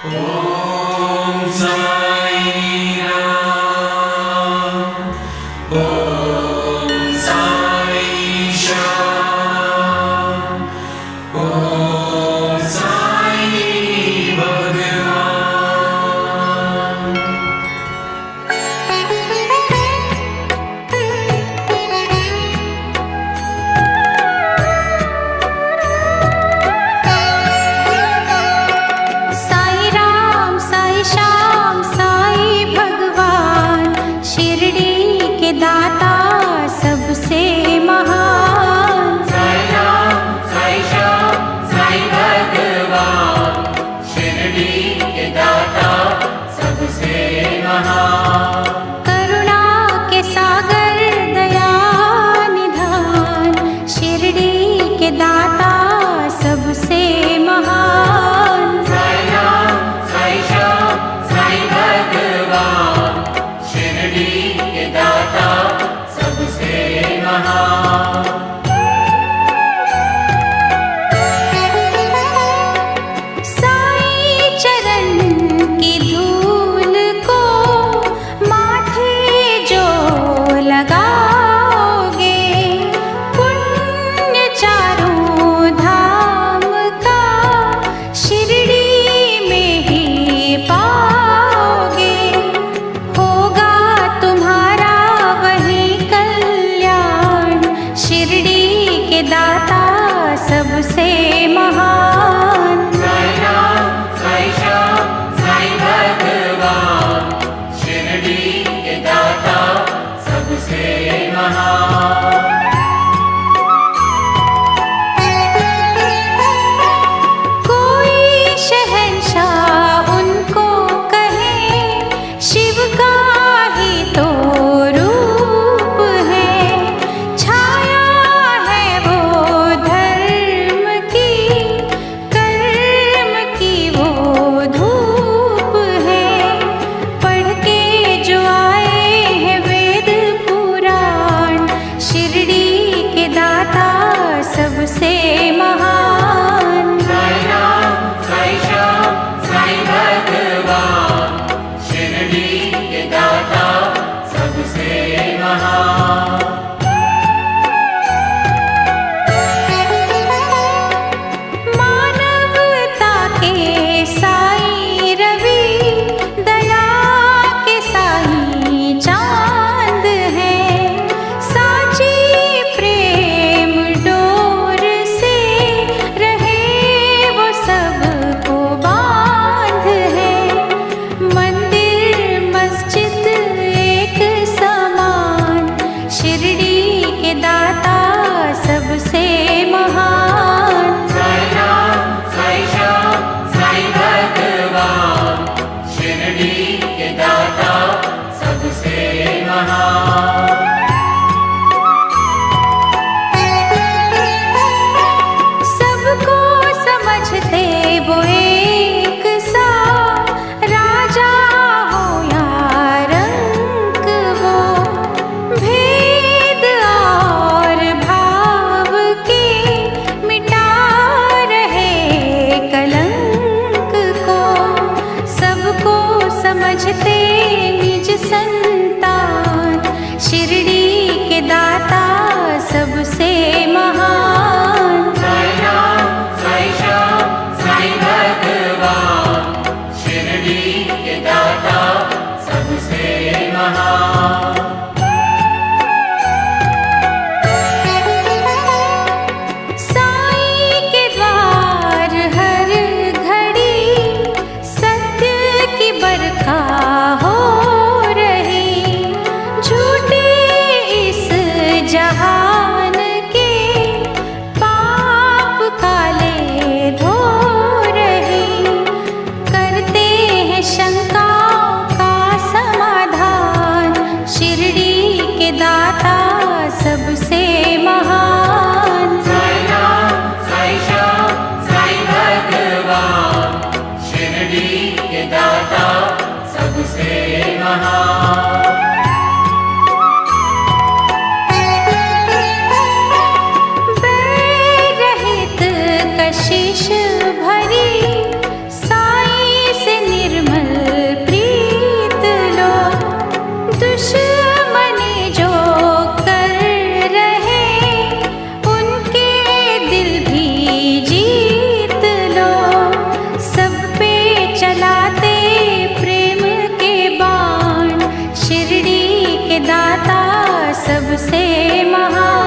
ओम साई राम। ओम साई श्याम। ओम साई भगवान। साई राम साई श्याम साई भगवान, शिरडी के दाता सबसे महान। साई राम साई श्याम साई भगवान, शिरडी के दाता सबसे महान। करुणा के सागर दया निधान, शिरडी के दाता सबसे महान। साई राम साई श्याम साई भगवान, शिरडी के दाता सबसे महान। साई चरण की धूल को माथे जो लगाओगे, पुण्य चारों धाम का शिरडी में ही पाओगे। होगा तुम्हारा वही कल्याण, शिरडी के दाता सबसे महान। साई राम साई श्याम साई भगवान, शिरडी के दाता सबसे महान। कोई शहंशाह उनको कहे, शिव का ही तो रूप है। छाया है वो धर्म की, कर्म की वो धूप है। पढ़ के जो आए हैं वेद पुराण, शिरडी के दाता सबसे महान। साई राम साई श्याम साई भगवान, शिरडी के दाता सबसे महान। मानवता के साई रवि, दया के साई चांद है। साची प्रेम डोर से सबसे महान।